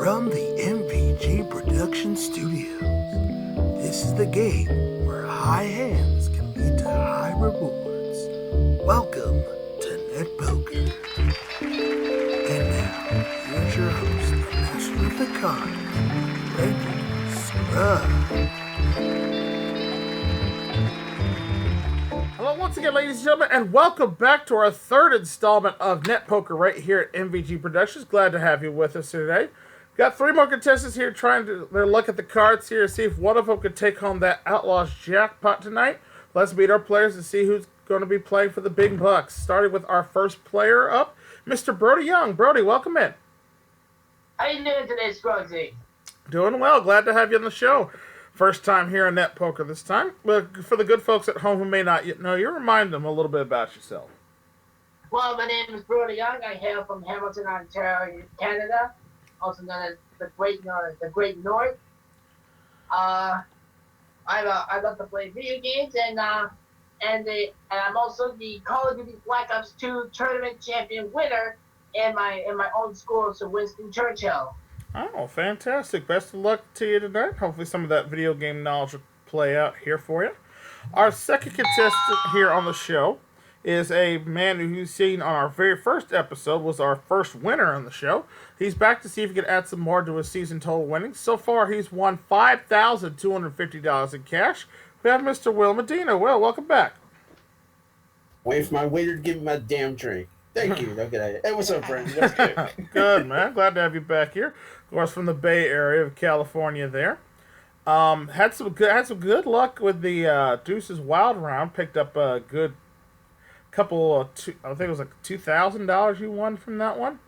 From the MVG Production Studios, this is the game where high hands can lead to high rewards. Welcome to Net Poker. And now, here's your host, the master of the cards, Randy Scrub. Hello once again, ladies and gentlemen, and welcome back to our third installment of Net Poker right here at MVG Productions. Glad to have you with us today. Got three more contestants here trying to their luck at the cards here, see if one of them could take home that Outlaws jackpot tonight. Let's meet our players and see who's going to be playing for the big bucks. Starting with our first player up, Mr. Brody Young. Brody, welcome in. How you doing today, Scruggsy? Doing well. Glad to have you on the show. First time here on Net Poker this time. But for the good folks at home who may not yet know you, remind them a little bit about yourself. Well, my name is Brody Young. I hail from Hamilton, Ontario, Canada, also known as the Great North. I love to play video games, and I'm also the Call of Duty Black Ops 2 tournament champion winner in my own school, so Winston Churchill. Oh, fantastic. Best of luck to you tonight. Hopefully some of that video game knowledge will play out here for you. Our second contestant here on the show is a man who you've seen on our very first episode, was our first winner on the show. He's back to see if he can add some more to his season total winnings. So far, he's won $5,250 in cash. We have Mr. Will Medina. Will, welcome back. Wait for my waiter to give me my damn drink. Thank you. Okay. Hey, what's up, friends? That's good. Good, man. Glad to have you back here. Of course, from the Bay Area of California there. Had some good luck with the Deuces Wild round. Picked up a good couple of, I think it was like $2,000 you won from that one.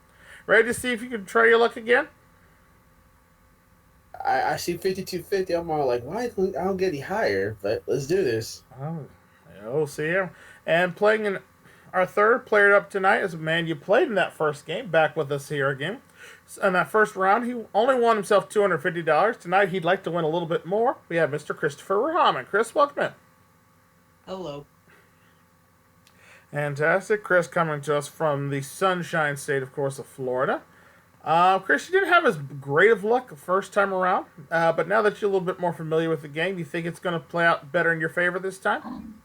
Ready to see if you can try your luck again? I see 5250. I'm all like, why? I don't get any higher, but let's do this. Oh, yeah, we'll see him. And playing in our third player up tonight is a man you played in that first game, back with us here again. In that first round, he only won himself $250. Tonight, he'd like to win a little bit more. We have Mr. Christopher Rahman. Chris, welcome in. Hello. Fantastic. Chris coming to us from the Sunshine State, of course, of Florida. Chris, you didn't have as great of luck the first time around, but now that you're a little bit more familiar with the game, you think it's going to play out better in your favor this time?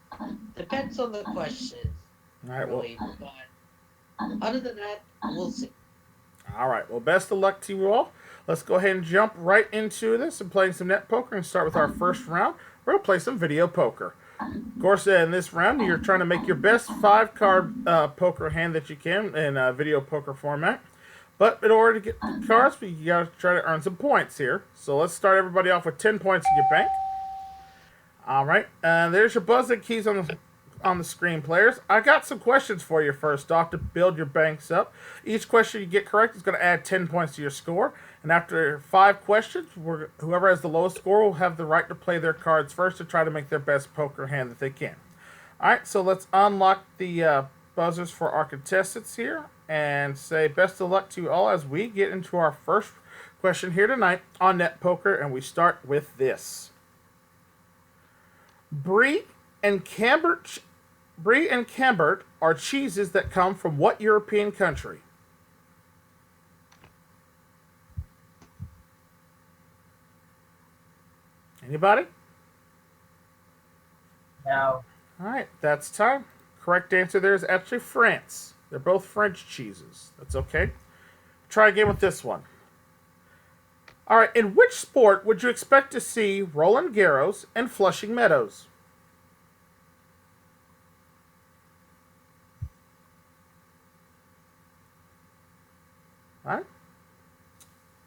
Depends on the question. All right, Really, but other than that, we'll see. All right, well, best of luck to you all. Let's go ahead and jump right into this and playing some net poker and start with our first round. We're going to play some video poker. Of course, in this round, you're trying to make your best 5-card poker hand that you can in video poker format. But in order to get the cards, you got to try to earn some points here. So let's start everybody off with 10 points in your bank. All right, there's your buzzing keys on the screen, players. I got some questions for you first, Doc, to build your banks up. Each question you get correct is going to add 10 points to your score. And after 5 questions, whoever has the lowest score will have the right to play their cards first to try to make their best poker hand that they can. All right, so let's unlock the buzzers for our contestants here and say best of luck to you all as we get into our first question here tonight on Net Poker, and we start with this. Brie and Camembert are cheeses that come from what European country? Anybody? No. All right, that's time. Correct answer there is actually France. They're both French cheeses. That's okay. Try again with this one. All right, in which sport would you expect to see Roland Garros and Flushing Meadows? All right.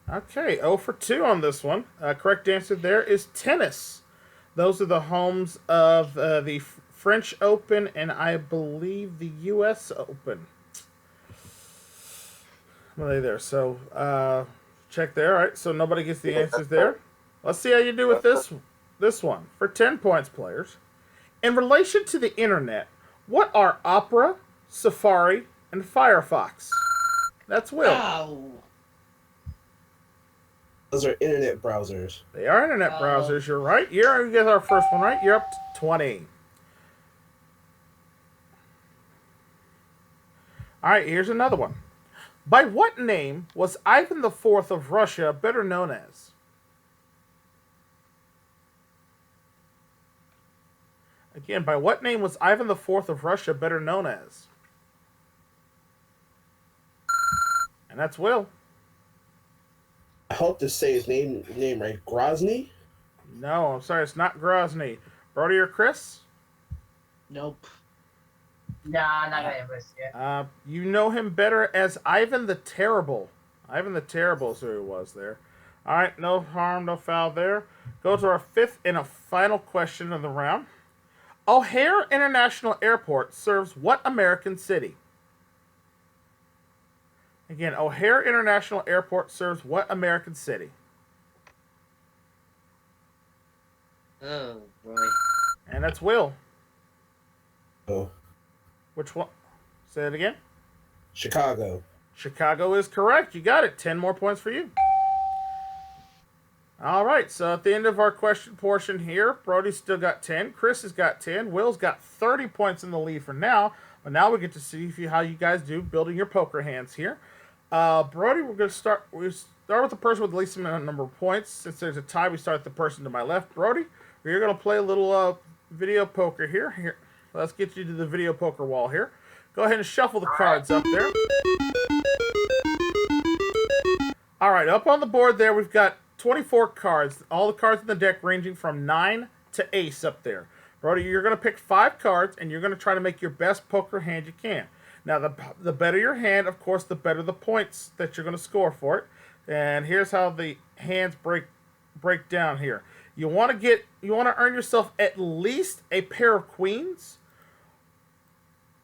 Okay, 0 for 2 on this one. Correct answer there is tennis. Those are the homes of the French Open and I believe the U.S. Open. Well, there. So check there. All right, so nobody gets the answers there. Let's see how you do with this one. For 10 points, players. In relation to the internet, what are Opera, Safari, and Firefox? That's Will. Ow. Those are internet browsers. They are internet browsers. You're right. You get our first one right. You're up to 20. All right, here's another one. By what name was Ivan the Fourth of Russia better known as? Again, by what name was Ivan the Fourth of Russia better known as? And that's Will. I hope to say his name right. Grozny? No, I'm sorry, it's not Grozny. Brody or Chris? Nope. Nah, not gonna risk it. You know him better as Ivan the Terrible. Ivan the Terrible is who he was there. All right, no harm, no foul there. Go to our fifth and a final question of the round. O'Hare International Airport serves what American city? Again, O'Hare International Airport serves what American city? Oh boy. And that's Will. Oh, Which one? Say it again. Chicago. Chicago is correct. You got it. 10 more points for you. All right, so at the end of our question portion here, Brody's still got 10. Chris has got 10. Will's got 30 points in the lead for now. But now we get to see how you guys do building your poker hands here. Brody, we're going to start. We start with the person with the least amount number of points. Since there's a tie, we start with the person to my left. Brody, we're going to play a little video poker here. Here, let's get you to the video poker wall here. Go ahead and shuffle the cards up there. All right, up on the board there, we've got 24 cards. All the cards in the deck ranging from 9 to ace up there. Brody, you're going to pick 5 cards, and you're going to try to make your best poker hand you can. Now, the better your hand, of course, the better the points that you're going to score for it. And here's how the hands break down here. You want to earn yourself at least a pair of queens.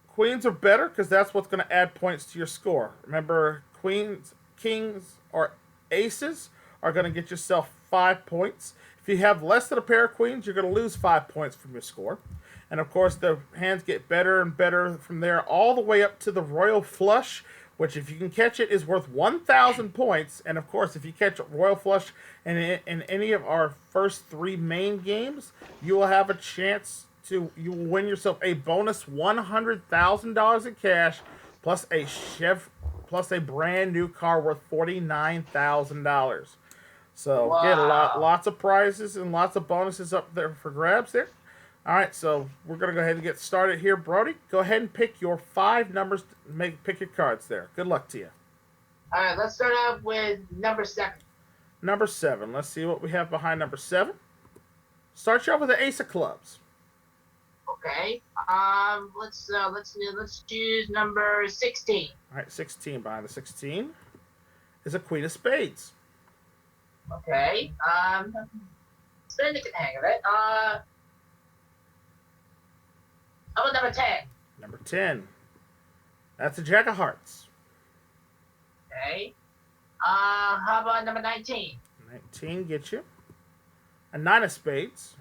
Queens are better because that's what's going to add points to your score. Remember, queens, kings, or aces are going to get yourself 5 points. If you have less than a pair of queens, you're going to lose 5 points from your score. And of course, the hands get better and better from there, all the way up to the royal flush, which if you can catch it is worth 1,000 points. And of course, if you catch a royal flush in any of our first 3 main games, you will have a chance to win yourself a bonus $100,000 in cash, plus a brand new car worth $49,000. So again, lots of prizes and lots of bonuses up there for grabs there. All right, so we're gonna go ahead and get started here, Brody. Go ahead and pick your 5 numbers. Pick your cards there. Good luck to you. All right, let's start out with number 7. Number 7. Let's see what we have behind number 7. Start you off with the ace of clubs. Okay. Let's choose number 16. All right, 16. Behind the 16 is a queen of spades. Okay. Spin the hang of it. How about number 10? Number 10. That's a jack of hearts. Okay. How about number 19? 19 gets you a 9 of spades.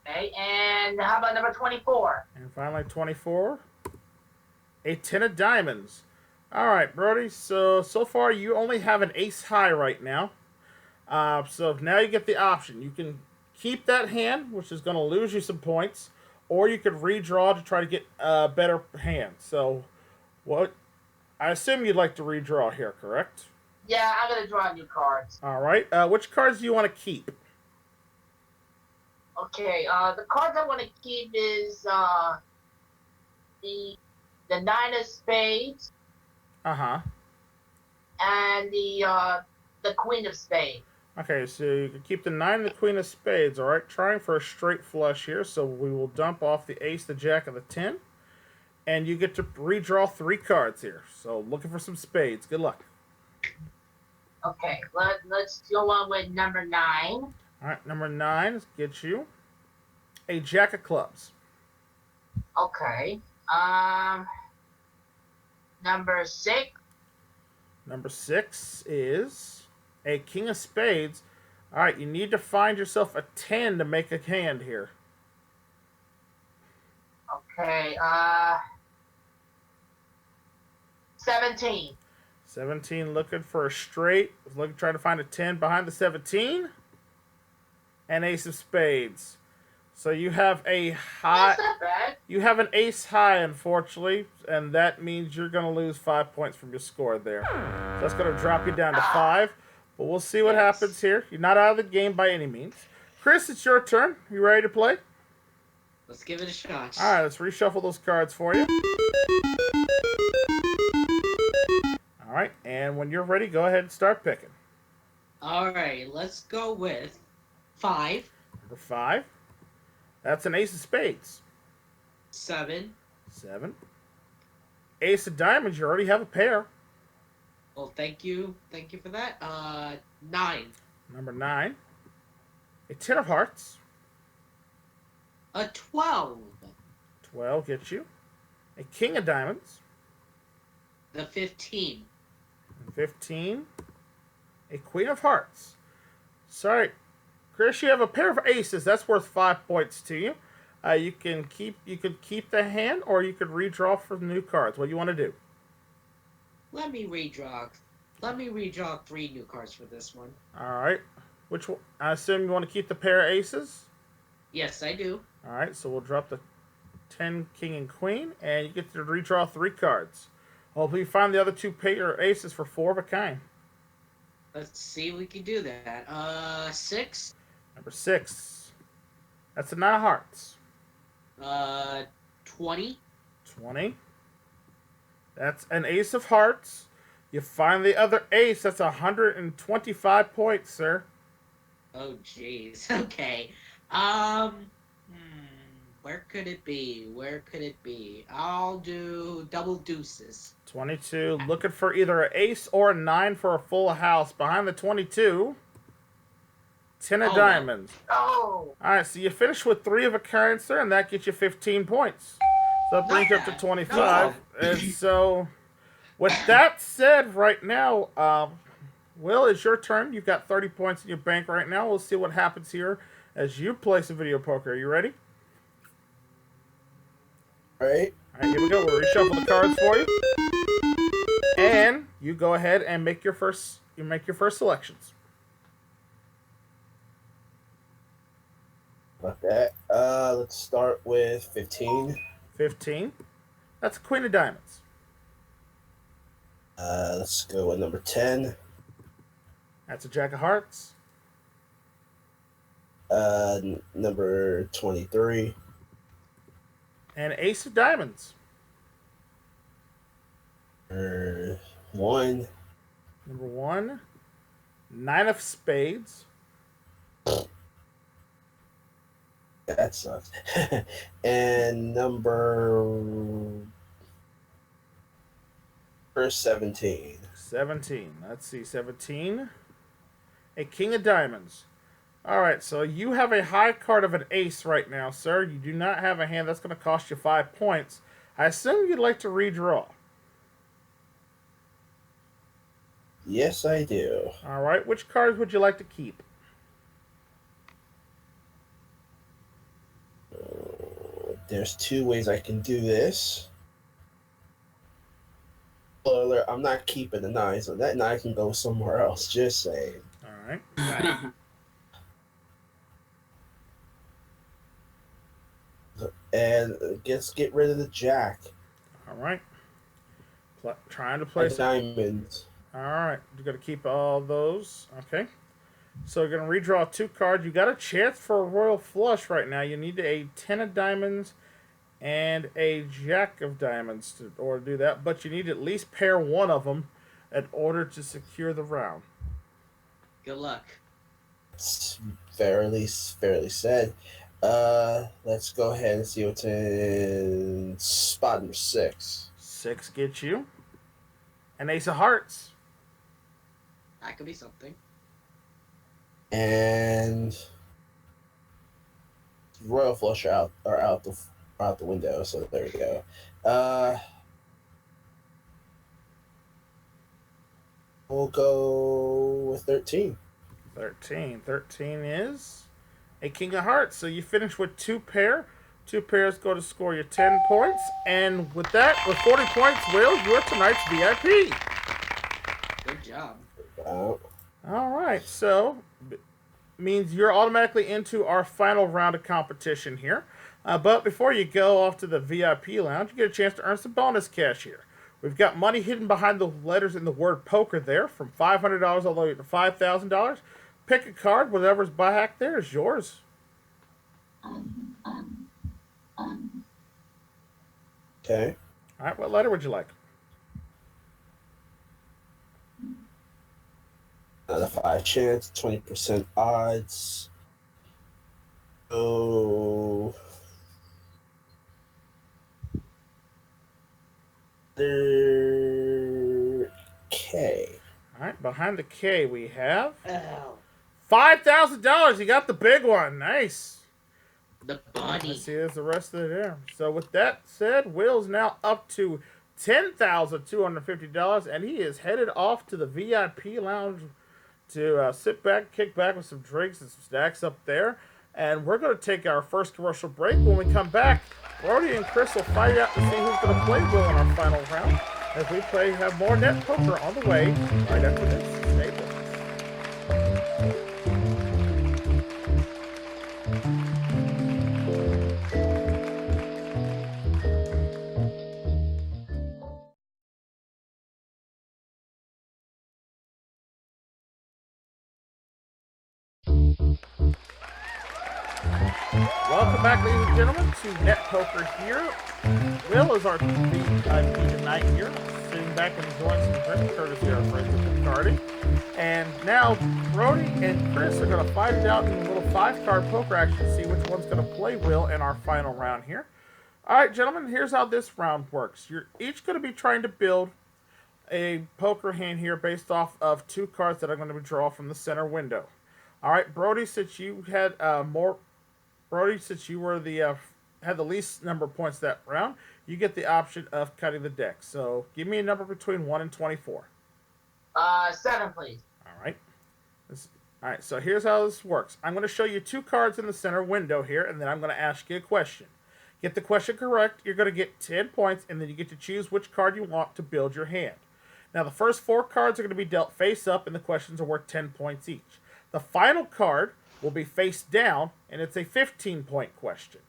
Okay. And how about number 24? And finally, 24, a 10 of diamonds. All right, Brody. So far, you only have an ace high right now. So now you get the option. You can keep that hand, which is going to lose you some points, or you could redraw to try to get a better hand. So, what? I assume you'd like to redraw here, correct? Yeah, I'm gonna draw new cards. All right. Which cards do you want to keep? Okay. The cards I want to keep is the 9 of spades. Uh-huh. And the queen of spades. Okay, so you can keep the 9 and the queen of spades, all right? Trying for a straight flush here, so we will dump off the ace, the jack, and the 10. And you get to redraw 3 cards here. So looking for some spades. Good luck. Okay, let's go on with number 9. All right, number 9 gets you a jack of clubs. Okay. Number 6. Number 6 is a king of spades. All right, you need to find yourself a 10 to make a hand here. Okay. 17. 17 looking for a straight. Trying to find a 10 behind the 17. And ace of spades. So you have a high. That's not bad. You have an ace high, unfortunately, and that means you're going to lose 5 points from your score there. So that's going to drop you down to 5. But we'll see what happens here. You're not out of the game by any means. Chris, it's your turn. You ready to play? Let's give it a shot. All right, let's reshuffle those cards for you. All right, and when you're ready, go ahead and start picking. All right, let's go with 5, Number 5. That's an ace of spades. 7. 7. Ace of diamonds, you already have a pair. Well, thank you for that. 9. Number 9. A 10 of hearts. A 12. 12 gets you. A king of diamonds. The 15. 15. A queen of hearts. Sorry, Chris, you have a pair of aces. That's worth 5 points to you. You could keep the hand, or you could redraw for new cards. What do you want to do? Let me redraw. Let me redraw 3 new cards for this one. All right. Which one? I assume you want to keep the pair of aces. Yes, I do. All right. So we'll drop the 10, king, and queen, and you get to redraw 3 cards. Hopefully, you find the other 2 pair aces for 4 of a kind. Let's see if we can do that. 6. Number 6. That's a 9 of hearts. 20. 20. That's an ace of hearts. You find the other ace. That's 125 points, sir. Oh, jeez. Okay. Where could it be? Where could it be? I'll do double deuces. 22. Looking for either an ace or a 9 for a full house. Behind the 22, 10 of diamonds. Oh. All right, so you finish with 3 of a kind, sir, and that gets you 15 points. So that brings you up to 25. And so, with that said, right now, Will, it's your turn. You've got 30 points in your bank right now. We'll see what happens here as you play some video poker. Are you ready? All right. All right, here we go. We'll reshuffle the cards for you, and you go ahead and make your first. You make your first selections. About that. Let's start with 15. 15. That's a queen of diamonds. Let's go with number 10. That's a jack of hearts. Number 23. And ace of diamonds. Number 1. Number 1. 9 of spades. That sucks. And number 17. 17. Let's see. 17. A king of diamonds. All right, so you have a high card of an ace right now, sir. You do not have a hand that's going to cost you 5 points. I assume you'd like to redraw. Yes, I do. All right, which cards would you like to keep? There's 2 ways I can do this. Spoiler alert, I'm not keeping the 9, so that 9 can go somewhere else. Just saying. All right. Right. And let's get rid of the jack. All right. Trying to play The diamonds. All right. You got to keep all those. Okay. So you're going to redraw 2 cards. You got a chance for a royal flush right now. You need a 10 of diamonds and a jack of diamonds to order to do that. But you need to at least pair one of them in order to secure the round. Good luck. It's fairly said. Let's go ahead and see what's in spot number 6. 6 gets you an ace of hearts. That could be something. And royal flush are out the window. So there we go. We'll go with 13. 13. 13 is a king of hearts. So you finish with 2 pair. 2 pairs go to score you 10 points. And with that, with 40 points, Will, you're tonight's VIP. Good job. All right. So means you're automatically into our final round of competition here. But before you go off to the VIP lounge, you get a chance to earn some bonus cash here. We've got money hidden behind the letters in the word poker there, from $500 all the way to $5,000. Pick a card, whatever's back there is yours. Okay. All right, what letter would you like? Another 5 chance, 20% odds. Oh. K. All right, behind the K we have Oh, $5,000. You got the big one. Nice. the Let's bunny. see, there's the rest of it there. So with that said, Will's now up to $10,250, and he is headed off to the VIP lounge to sit back, kick back with some drinks and some snacks up there. And we're going to take our first commercial break. When we come back, Brody and Chris will fight out to see who's going to play Will in our final round. As we have more net poker on the way right after this. Stay with us. Welcome back, ladies and gentlemen, to Net Poker here. Will is our VIP tonight here, sitting back and enjoying some drinks, courtesy of our friends at Bacardi. And now Brody and Chris are going to fight it out in a little 5-card poker action to see which one's going to play Will in our final round here. All right, gentlemen, here's how this round works. You're each going to be trying to build a poker hand here based off of 2 cards that I'm going to draw from the center window. All right, Brody, since you had since you were the had the least number of points that round, you get the option of cutting the deck. So give me a number between 1 and 24. 7, please. All right. All right. So here's how this works. I'm going to show you 2 cards in the center window here, and then I'm going to ask you a question. Get the question correct, you're going to get 10 points, and then you get to choose which card you want to build your hand. Now the first 4 cards are going to be dealt face up, and the questions are worth 10 points each. The final card will be face down, and it's a 15-point question.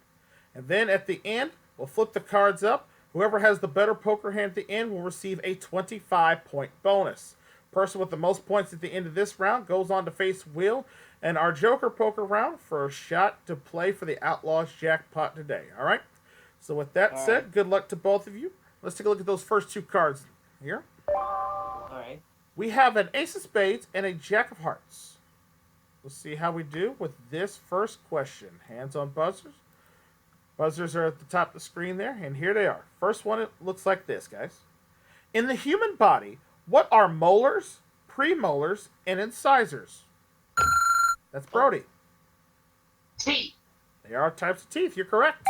And then at the end, we'll flip the cards up. Whoever has the better poker hand at the end will receive a 25-point bonus. Person with the most points at the end of this round goes on to face Will and our Joker poker round for a shot to play for the Outlaws jackpot today. All right? So with that said, good luck to both of you. Let's take a look at those first 2 cards here. All right. We have an Ace of Spades and a Jack of Hearts. Let's see how we do with this first question. Hands on buzzers. Buzzers are at the top of the screen there, and here they are. First one, it looks like this, guys. In the human body, what are molars, premolars, and incisors? That's Brody. Teeth. They are types of teeth. You're correct.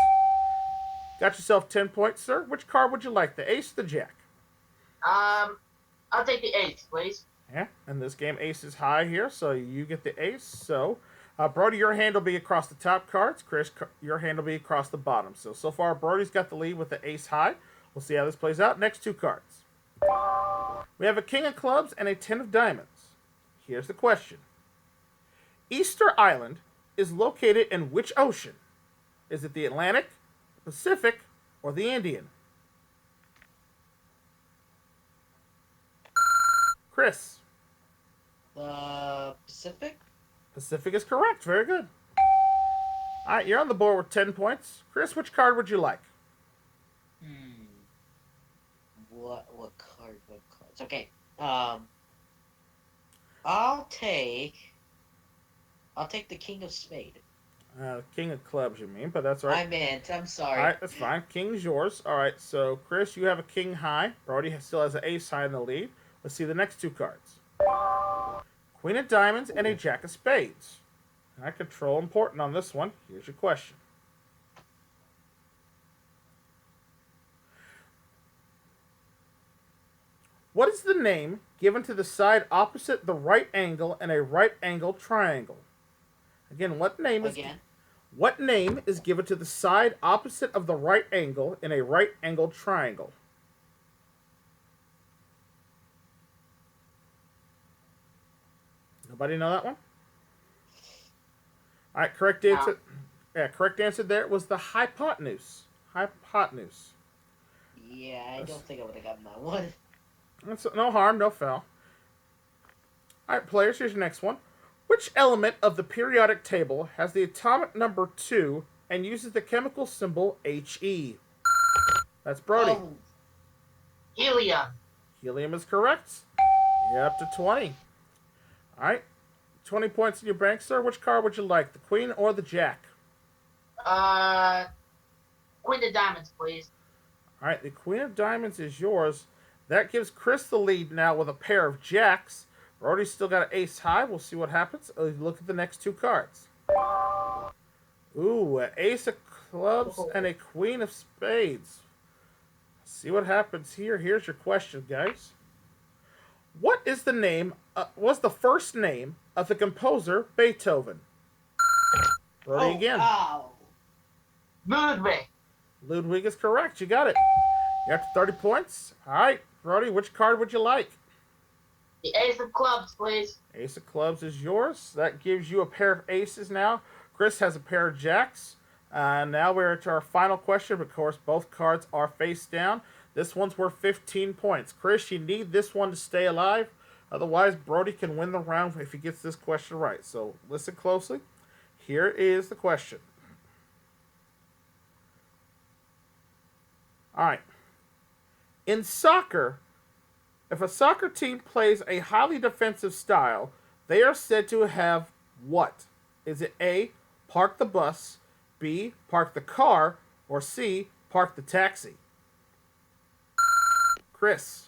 Got yourself 10 points, sir. Which card would you like, the ace or the jack? I'll take the 8, please. Yeah, in this game, ace is high here, so you get the ace. So, Brody, your hand will be across the top cards. Chris, your hand will be across the bottom. So far, Brody's got the lead with the ace high. We'll see how this plays out. Next 2 cards. We have a king of clubs and a 10 of diamonds. Here's the question. Easter Island is located in which ocean? Is it the Atlantic, Pacific, or the Indian? Chris. The Pacific? Pacific is correct. Very good. All right, you're on the board with 10 points. Chris, which card would you like? What card? What cards? Okay. I'll take the King of Spade. King of clubs, you mean, but that's all right. I'm sorry. All right, that's fine. King's yours. All right, so Chris, you have a king high. Brody still has an ace high in the lead. Let's see the next 2 cards. Queen of diamonds and a jack of spades. I control important on this one. Here's your question. What is the name given to the side opposite the right angle in a right angle triangle? Again, what name is given to the side opposite of the right angle in a right angled triangle? Nobody know that one? All right, correct answer. Yeah, correct answer there was the hypotenuse. Hypotenuse. Yeah, I don't think I would have gotten that one. That's no harm, no foul. All right, players, here's your next one. Which element of the periodic table has the atomic number 2 and uses the chemical symbol He? That's Brody. Oh, Helium. Helium is correct. You're up to 20. All right, 20 points in your bank, sir. Which card would you like, the queen or the jack? Queen of diamonds, please. All right, the queen of diamonds is yours. That gives Chris the lead now with a pair of jacks. Brody's still got an ace high. We'll see what happens. Look at the next two cards. Ooh, an ace of clubs and a queen of spades. See what happens here. Here's your question, guys. What is the name? Was the first name of the composer Beethoven? Brody again. Wow. Ludwig. Ludwig is correct. You got it. You're up to 30 points. All right, Brody, which card would you like? The ace of clubs, please. Ace of clubs is yours. That gives you a pair of aces now. Chris has a pair of jacks. Now we're to our final question. Of course, both cards are face down. This one's worth 15 points. Chris, you need this one to stay alive. Otherwise, Brody can win the round if he gets this question right. So listen closely. Here is the question. All right. In soccer, if a soccer team plays a highly defensive style, they are said to have what? Is it A, park the bus, B, park the car, or C, park the taxi? Chris.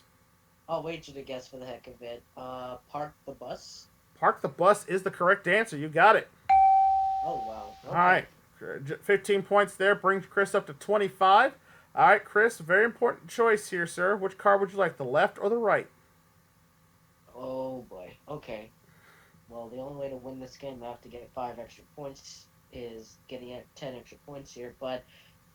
I'll wager to guess for the heck of it. Park the bus. Park the bus is the correct answer. You got it. Oh, wow. Okay. All right. 15 points there brings Chris up to 25. All right, Chris, very important choice here, sir. Which card would you like, the left or the right? Oh, boy. Okay. Well, the only way to win this game, I have to get 5 extra points, is getting at 10 extra points here, but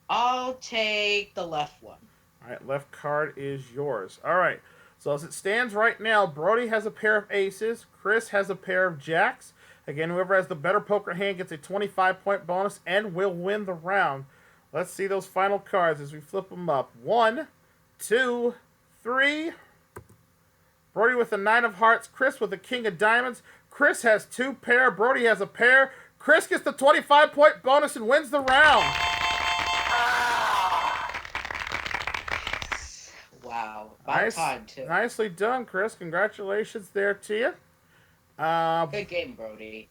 I'll take the left one. All right, left card is yours. All right, so as it stands right now, Brody has a pair of aces. Chris has a pair of jacks. Again, whoever has the better poker hand gets a 25-point bonus and will win the round. Let's see those final cards as we flip them up. 1, 2, 3. Brody with the 9 of hearts. Chris with the king of diamonds. Chris has 2 pair. Brody has a pair. Chris gets the 25-point bonus and wins the round. Wow. About time, too. Nicely done, Chris. Congratulations there to you. Good game, Brody.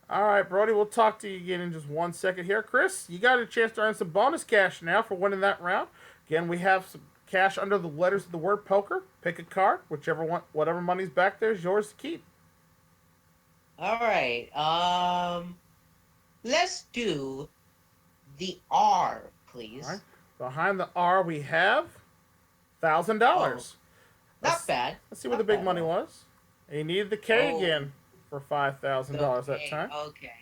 All right, Brody, we'll talk to you again in just 1 second here. Chris, you got a chance to earn some bonus cash now for winning that round. Again, we have some cash under the letters of the word poker. Pick a card. Whichever one, whatever money's back there is yours to keep. All right. Let's do the R, please. All right. Behind the R, we have $1,000. Not bad. Let's see what the big money was. And you needed the K again for $5,000 that Okay, time. Okay.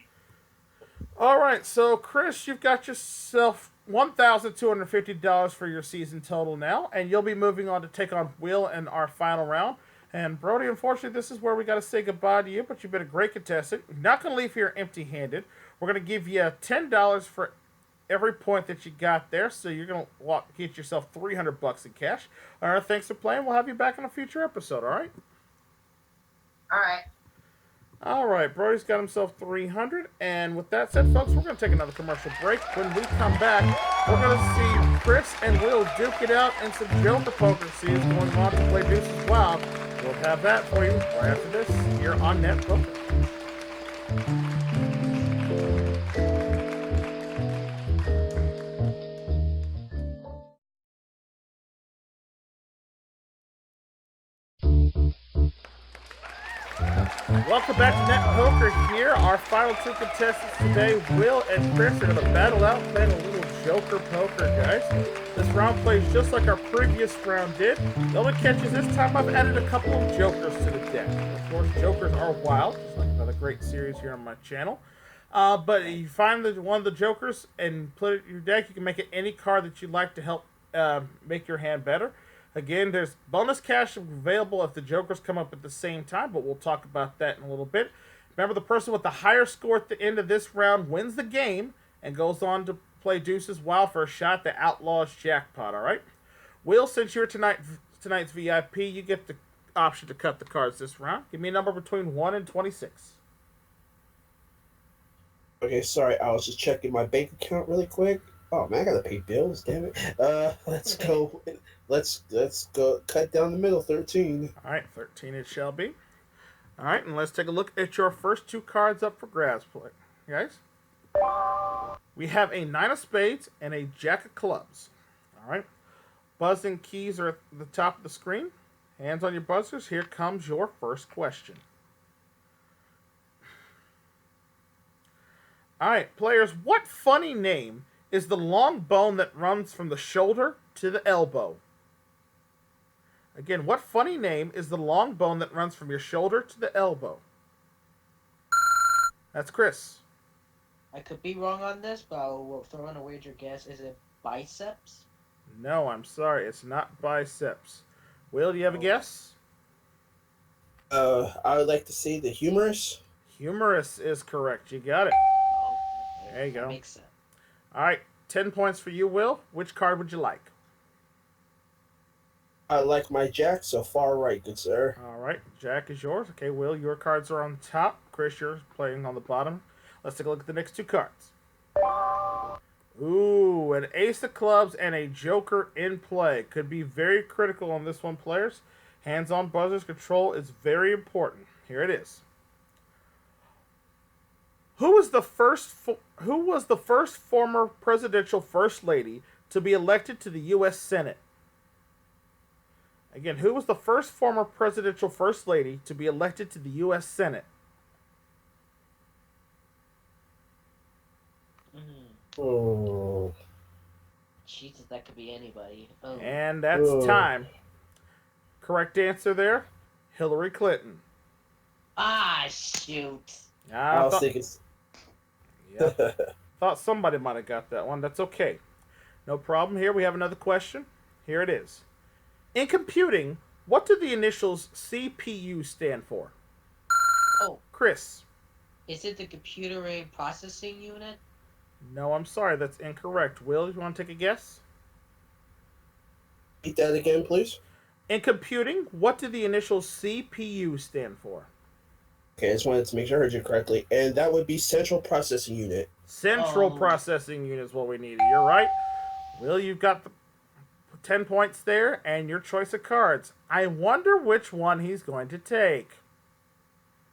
All right, so Chris, you've got yourself $1,250 for your season total now, and you'll be moving on to take on Will in our final round. And Brody, unfortunately, this is where we got to say goodbye to you, but you've been a great contestant. You're not going to leave here empty-handed. We're going to give you $10 for every point that you got there, so you're going to get yourself $300 in cash. All right, thanks for playing. We'll have you back in a future episode, all right? All right. All right, Brody's got himself 300, and with that said, folks, we're going to take another commercial break. When we come back, we're going to see Chris and Will duke it out in some Joker poker. See what's going on to play Deuces Wild. We'll have that for you right after this here on Net Poker. Welcome back to Net Poker here. Our final 2 contestants today, Will and Chris, are going to battle out playing a little Joker poker, guys. This round plays just like our previous round did. The only catch is this time I've added a couple of Jokers to the deck. Of course, Jokers are wild, just like another great series here on my channel. But if you find one of the Jokers and put it in your deck, you can make it any card that you'd like to help make your hand better. Again, there's bonus cash available if the Jokers come up at the same time, but we'll talk about that in a little bit. Remember, the person with the higher score at the end of this round wins the game and goes on to play Deuces Wild for a shot at the Outlaws jackpot, all right? Will, since you're tonight's VIP, you get the option to cut the cards this round. Give me a number between 1 and 26. Okay, sorry, I was just checking my bank account really quick. Oh man, I gotta pay bills, damn it. Let's go. Let's go. Cut down the middle. 13. All right, 13 it shall be. All right, and let's take a look at your first two cards up for grabs, guys. We have a 9 of spades and a jack of clubs. All right, buzzing keys are at the top of the screen. Hands on your buzzers. Here comes your first question. All right, players, what funny name is the long bone that runs from the shoulder to the elbow? Again, what funny name is the long bone that runs from your shoulder to the elbow? That's Chris. I could be wrong on this, but I will throw in a wager guess. Is it biceps? No, I'm sorry. It's not biceps. Will, do you have a guess? I would like to see the humorous. Humorous is correct. You got it. Okay, There you go. That makes sense. All right, 10 points for you, Will. Which card would you like? I like my jack, so far right, good sir. All right, Jack is yours. Okay, Will, your cards are on top. Chris, you're playing on the bottom. Let's take a look at the next two cards. Ooh, an ace of clubs and a joker in play. Could be very critical on this one, players. Hands-on buzzers control is very important. Here it is. Who was the first former presidential first lady to be elected to the U.S. Senate? Again, who was the first former presidential first lady to be elected to the U.S. Senate? Oh. Jesus, that could be anybody. Oh. And that's time. Correct answer there, Hillary Clinton. Ah, shoot. I was thinking. Yeah, thought somebody might have got that one. That's okay. No problem. Here we have another question. Here it is. In computing, what do the initials CPU stand for? Oh, Chris. is it the computer aided processing unit? No, I'm sorry. That's incorrect. Will, you want to take a guess? Repeat that again, please. In computing, what do the initials CPU stand for? Okay, I just wanted to make sure I heard you correctly. And that would be Central Processing Unit. Central Processing Unit is what we needed. You're right. Will, you've got the 10 points there and your choice of cards. I wonder which one he's going to take.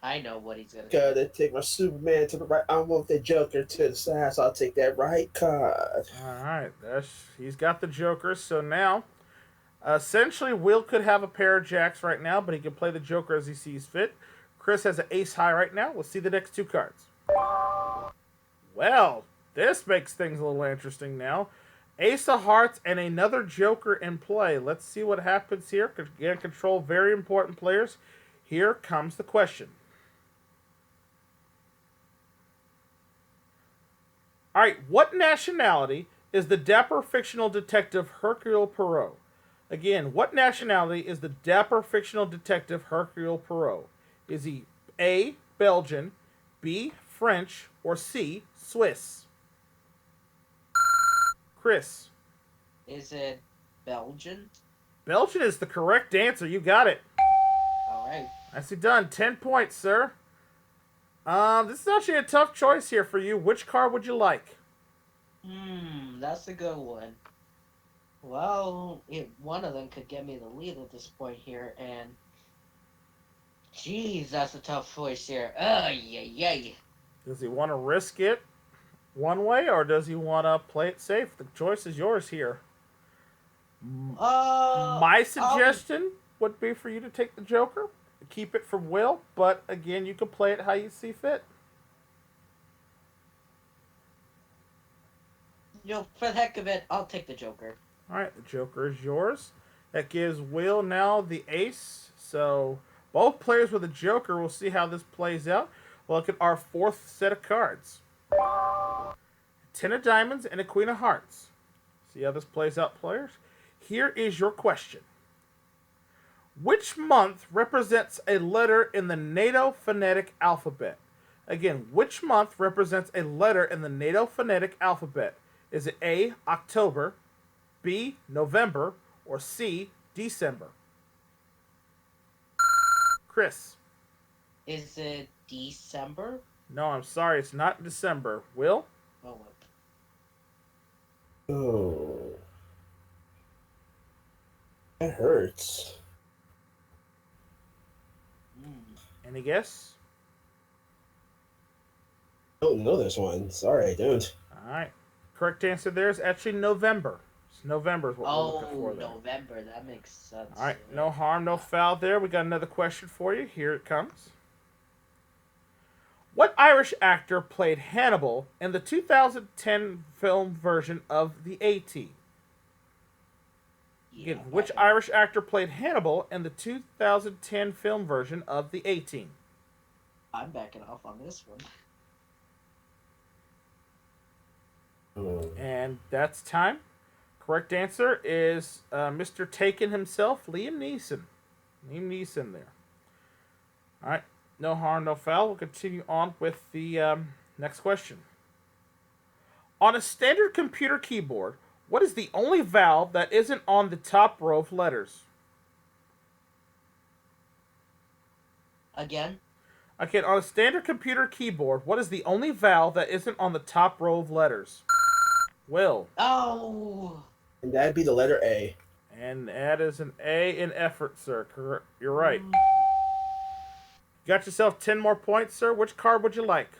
I know what he's gonna Gotta take my Superman to the right. I want the Joker to the side, so I'll take that right card. All right. He's got the Joker. So now, essentially, Will could have a pair of jacks right now, but he can play the Joker as he sees fit. Chris has an ace high right now. Let's see the next two cards. Well, this makes things a little interesting now. Ace of hearts and another Joker in play. Let's see what happens here. Again, control very important players. Here comes the question. All right, what nationality is the dapper fictional detective Hercule Poirot? Again, what nationality is the dapper fictional detective Hercule Poirot? Is he A, Belgian, B, French, or C, Swiss? Chris. Is it Belgian? Belgian is the correct answer. You got it. Alright. Nicely done. 10 points, sir. This is actually a tough choice here for you. Which card would you like? That's a good one. Well, one of them could get me the lead at this point here, and jeez, that's a tough choice here. Yay. Does he want to risk it one way, or does he want to play it safe? The choice is yours here. My suggestion would be for you to take the Joker, keep it from Will, but again, you can play it how you see fit. For the heck of it, I'll take the Joker. All right, the Joker is yours. That gives Will now the ace. So both players with a Joker. We'll see how this plays out. We'll look at our fourth set of cards. 10 of diamonds and a queen of hearts. See how this plays out, players? Here is your question. Which month represents a letter in the NATO phonetic alphabet? Again, which month represents a letter in the NATO phonetic alphabet? Is it A, October, B, November, or C, December? Chris. Is it December? No, I'm sorry, it's not December. Will? Oh, Oh, that hurts. Any guess? I don't know this one. Sorry, I don't. Alright. Correct answer there is actually November. It's November is what we're looking for there. November. That makes sense. Alright, no harm, no foul there. We got another question for you. Here it comes. What Irish actor played Hannibal in the 2010 film version of The A-Team? Again, which Irish actor played Hannibal in the 2010 film version of The A-Team? I'm backing off on this one. And that's time. Correct answer is Mr. Taken himself, Liam Neeson. Liam Neeson there. All right. No harm, no foul. We'll continue on with the next question. On a standard computer keyboard, what is the only vowel that isn't on the top row of letters? Again? Okay, on a standard computer keyboard, what is the only vowel that isn't on the top row of letters? Will. Oh! And that'd be the letter A. And that is an A in effort, sir. You're right. Got yourself 10 more points, sir. Which card would you like?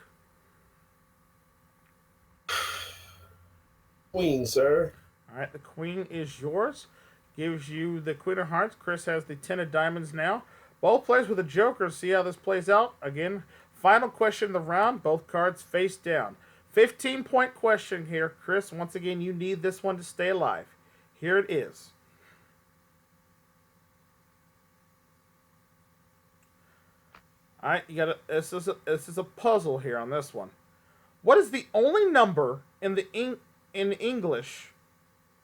Queen, sir. All right, the queen is yours. Gives you the queen of hearts. Chris has the 10 of diamonds now. Both players with a joker. See how this plays out. Again, final question of the round. Both cards face down. 15-point question here, Chris. Once again, you need this one to stay alive. Here it is. All right, you got this is a puzzle here on this one. What is the only number in English?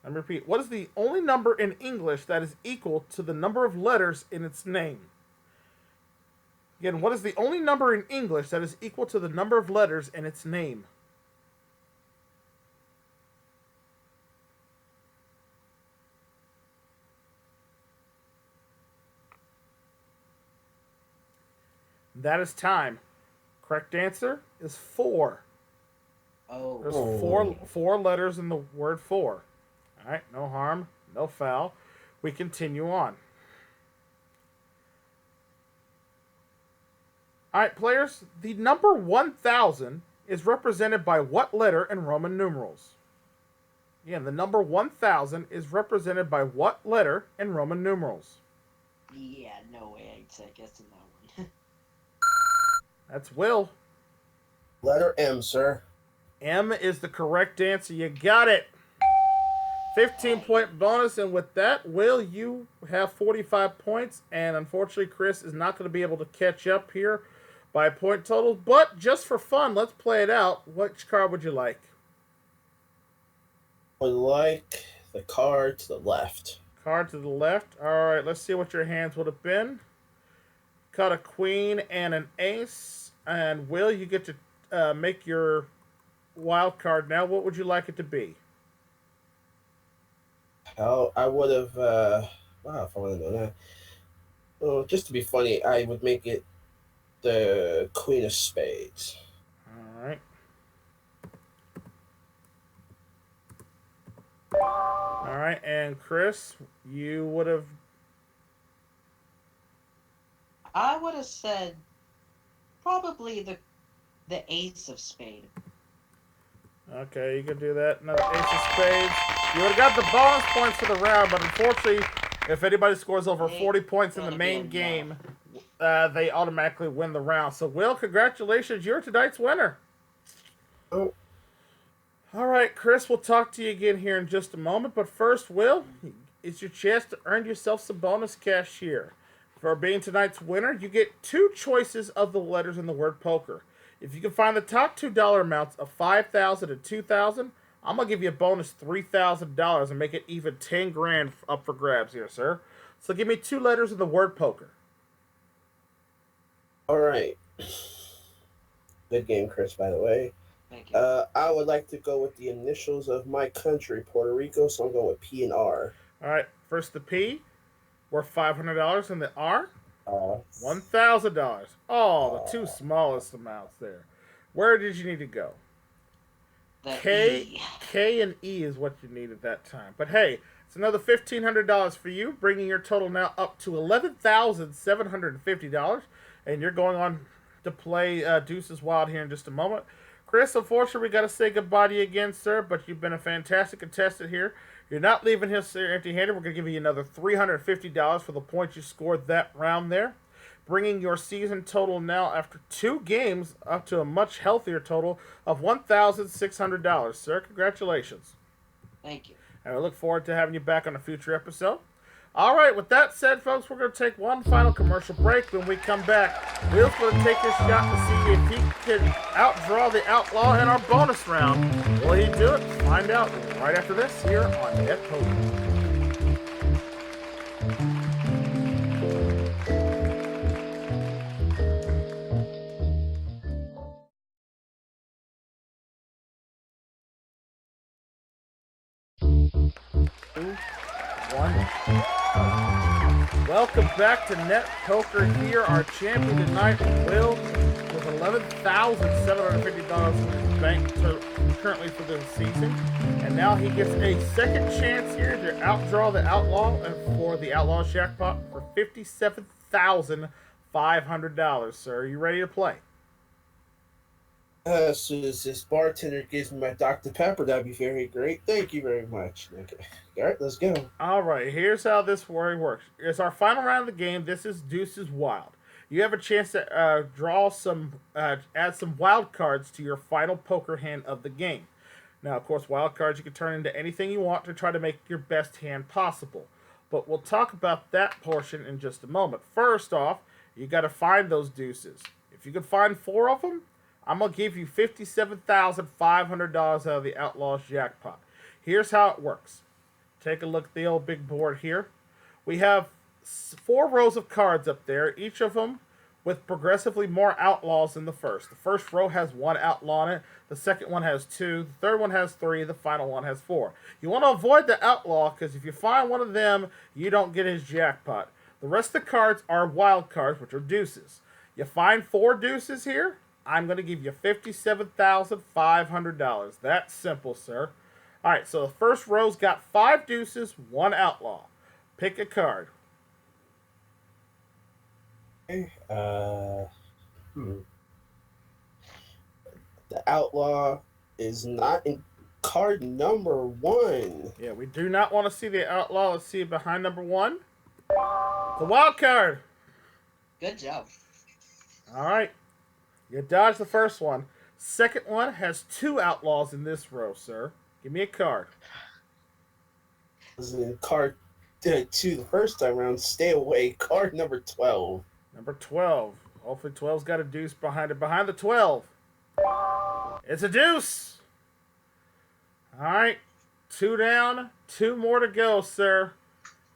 Let me repeat. What is the only number in English that is equal to the number of letters in its name? Again, what is the only number in English that is equal to the number of letters in its name? That is time. Correct answer is 4. Oh. There's four letters in the word for. All right, no harm, no foul. We continue on. All right, players, the number 1000 is represented by what letter in Roman numerals? Again, the number 1000 is represented by what letter in Roman numerals? Yeah, no way I'd say guessing that one. That's Will. Letter M, sir. M is the correct answer. You got it. 15-point bonus, and with that, Will, you have 45 points, and unfortunately, Chris is not going to be able to catch up here by point total, but just for fun, let's play it out. Which card would you like? I would like the card to the left. Card to the left. All right, let's see what your hands would have been. Got a queen and an ace, and Will, you get to make your wild card now. What would you like it to be? How I would have. Wow, if I want to know that. Oh, just to be funny, I would make it the Queen of Spades. All right. All right, and Chris, you would have. I would have said probably the ace of spade. Okay, you can do that. Another ace of spades. You would have got the bonus points for the round, but unfortunately, if anybody scores over 40 points in the main game, they automatically win the round. So, Will, congratulations. You're tonight's winner. Oh. All right, Chris, we'll talk to you again here in just a moment. But first, Will, it's your chance to earn yourself some bonus cash here. For being tonight's winner, you get 2 choices of the letters in the word poker. If you can find the top $2 amounts of $5,000 and $2,000, I'm gonna give you a bonus $3,000 and make it even 10 grand up for grabs here, sir. So give me 2 letters in the word poker. All right. Good game, Chris, by the way. Thank you. I would like to go with the initials of my country, Puerto Rico, so I'm going with P and R. All right, first the P, worth $500, and the R, Uh, $1,000. Oh, the two uh, smallest amounts there. Where did you need to go? The K, E. K and E is what you need at that time. But hey, it's another $1,500 for you, bringing your total now up to $11,750. And you're going on to play Deuces Wild here in just a moment. Chris, unfortunately, we got to say goodbye to you again, sir. But you've been a fantastic contestant here. You're not leaving here empty-handed. We're going to give you another $350 for the points you scored that round there, bringing your season total now after 2 games up to a much healthier total of $1,600, sir. Congratulations. Thank you. And I look forward to having you back on a future episode. All right, with that said, folks, we're going to take one final commercial break. When we come back, Will's going to take his shot to see if he can outdraw the Outlaw in our bonus round. Will he do it? Find out right after this here on Net Poker. Two, one. Welcome back to Net Poker here. Our champion tonight, Will, with $11,750 in his bank currently for the season. And now he gets a second chance here to outdraw the Outlaw and for the Outlaw jackpot for $57,500. Sir, are you ready to play? as soon as this bartender gives me my Dr. Pepper, that'd be very great. Thank you very much. Okay. All right, let's go. All right, here's how this works. It's our final round of the game. This is Deuces Wild. You have a chance to add some wild cards to your final poker hand of the game. Now, of course, wild cards you can turn into anything you want to try to make your best hand possible. But we'll talk about that portion in just a moment. First off, you got to find those deuces. If you can find 4 of them, I'm going to give you $57,500 out of the Outlaw's jackpot. Here's how it works. Take a look at the old big board here. We have 4 rows of cards up there, each of them with progressively more outlaws than the first. The first row has 1 outlaw in it, the second one has 2, the third one has 3, the final one has 4. You want to avoid the outlaw because if you find one of them, you don't get his jackpot. The rest of the cards are wild cards, which are deuces. You find 4 deuces here, I'm going to give you $57,500. That's simple, sir. All right, so the first row's got 5 deuces, 1 outlaw. Pick a card. Okay. The outlaw is not in card number 1. Yeah, we do not want to see the outlaw. Let's see behind number 1. The wild card. Good job. All right. You dodged the first one. Second one has 2 outlaws in this row, sir. Give me a card. Was in card 2 the first time around. Stay away. Card number 12. Number 12. Hopefully 12's got a deuce behind it. Behind the 12. It's a deuce. All right. 2 down. 2 more to go, sir.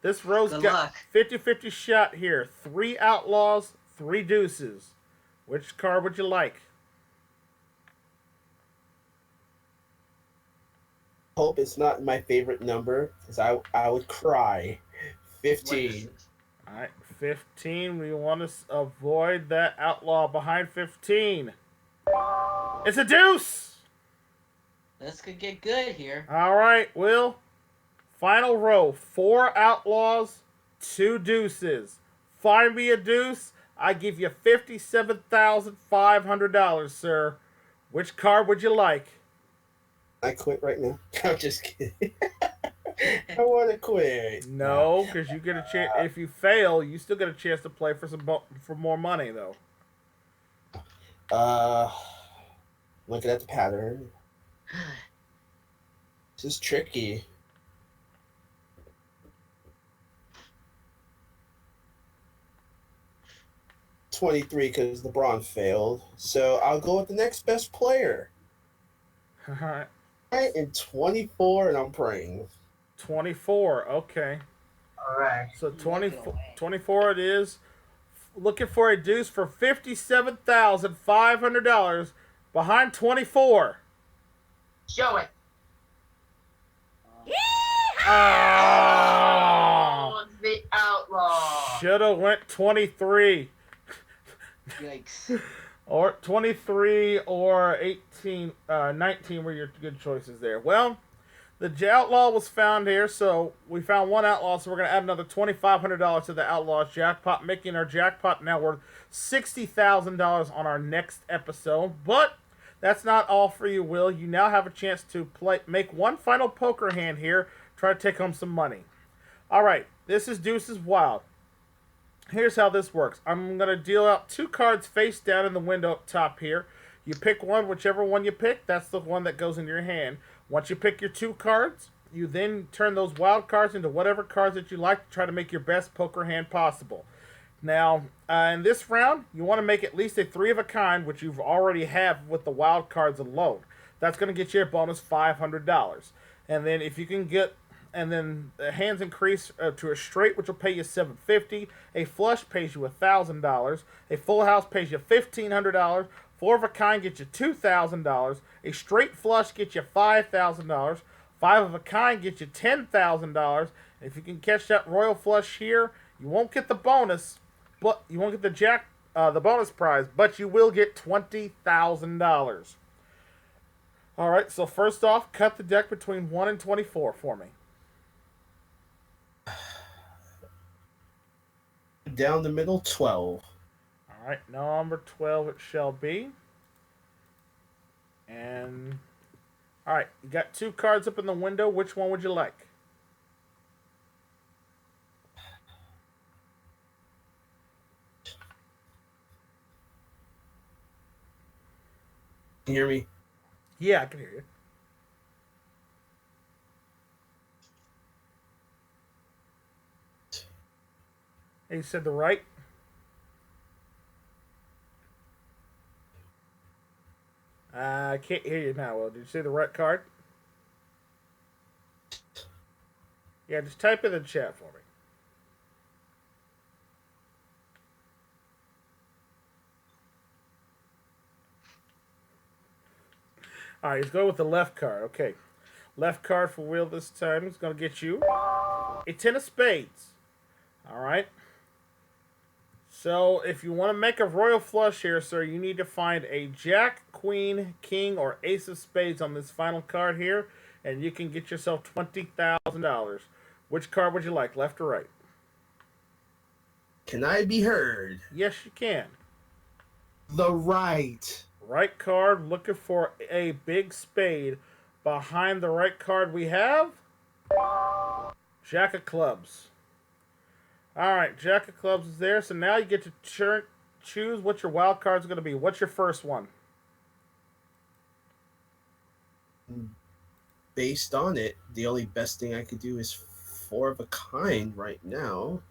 This row's Good got luck. 50-50 shot here. 3 outlaws, 3 deuces. Which card would you like? Hope it's not my favorite number because I would cry. 15. All right, 15. We want to avoid that outlaw behind 15. It's a deuce. This could get good here. All right, Will. Final row. 4 outlaws, 2 deuces. Find me a deuce. I give you $57,500, sir. Which card would you like? I quit right now. I'm just kidding. I want to quit. No, because you get a chance. If you fail, you still get a chance to play for for more money, though. Looking at the pattern. This is tricky. $23 because LeBron failed. So I'll go with the next best player. All right. And 24, and I'm praying. 24. Okay. All right. So 24 it is. Looking for a deuce for $57,500. Behind 24. Show it. Oh! It's the outlaw. Should have went 23. Yikes. Or 23 or 18, 19 were your good choices there. Well, the outlaw was found here, so we found one outlaw, so we're going to add another $2,500 to the outlaw's jackpot, making our jackpot now worth $60,000 on our next episode. But that's not all for you, Will. You now have a chance to make one final poker hand here, try to take home some money. All right, this is Deuces Wild. Here's how this works. I'm going to deal out 2 cards face down in the window up top here. You pick one, whichever one you pick, that's the one that goes in your hand. Once you pick your 2 cards, you then turn those wild cards into whatever cards that you like to try to make your best poker hand possible. Now, in this round, you want to make at least a 3 of a kind, which you've already have with the wild cards alone. That's going to get you a bonus $500. And then if you can get... And then the hands increase to a straight, which will pay you $750. A flush pays you $1,000. A full house pays you $1,500. 4 of a kind gets you $2,000. A straight flush gets you $5,000. 5 of a kind gets you $10,000. If you can catch that royal flush here, you won't get the bonus, but you won't get the bonus prize, but you will get $20,000. All right. So first off, cut the deck between 1 and 24 for me. Down the middle, 12. All right, number 12 it shall be. And, all right, you got 2 cards up in the window. Which one would you like? Can you hear me? Yeah, I can hear you. Hey, you said the right? I can't hear you now, Will. Did you say the right card? Yeah, just type in the chat for me. All right, let's go with the left card. Okay. Left card for Will this time is going to get you a 10 of spades. All right. So if you want to make a royal flush here, sir, you need to find a jack, queen, king, or ace of spades on this final card here, and you can get yourself $20,000. Which card would you like, left or right? Can I be heard? Yes, you can. The right. Right card, looking for a big spade. Behind the right card we have Jack of clubs. All right, Jack of clubs is there. So now you get to choose what your wild card is going to be. What's your first one? Based on it, the only best thing I could do is 4 of a kind right now.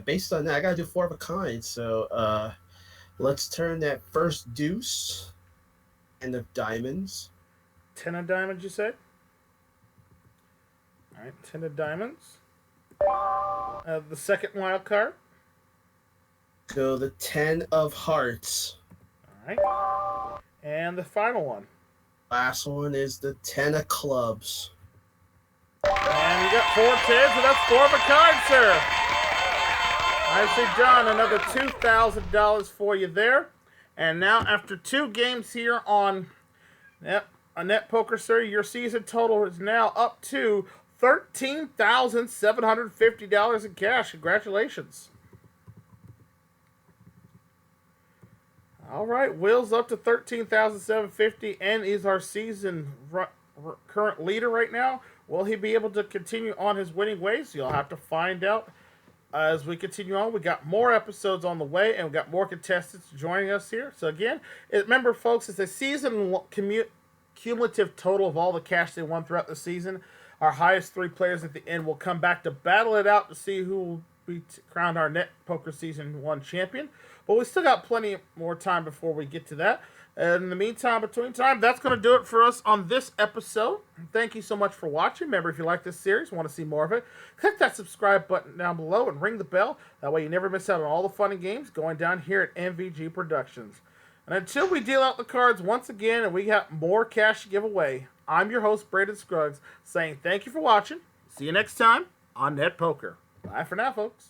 Based on that, I gotta do 4 of a kind. So let's turn that first deuce. 10 of diamonds. 10 of diamonds, you said? All right, 10 of diamonds. The second wild card. So the 10 of hearts. All right. And the final one. Last one is the 10 of clubs. And you got 4 10s, and that's 4 of a kind, sir. I say, John, another $2,000 for you there. And now, after 2 games here on Net Poker, sir, your season total is now up to $13,750 in cash. Congratulations. All right, Will's up to $13,750 and is our season current leader right now. Will he be able to continue on his winning ways? You'll have to find out as we continue on. We got more episodes on the way, and we got more contestants joining us here. So again, remember, folks, it's a season cumulative total of all the cash they won throughout the season. Our highest 3 players at the end will come back to battle it out to see who will be crowned our Net Poker Season 1 champion. But we still got plenty more time before we get to that. And in the meantime, between time, that's going to do it for us on this episode. Thank you so much for watching. Remember, if you like this series, want to see more of it, click that subscribe button down below and ring the bell. That way you never miss out on all the fun and games going down here at MVG Productions. And until we deal out the cards once again and we got more cash to give away, I'm your host, Braden Scruggs, saying thank you for watching. See you next time on Net Poker. Bye for now, folks.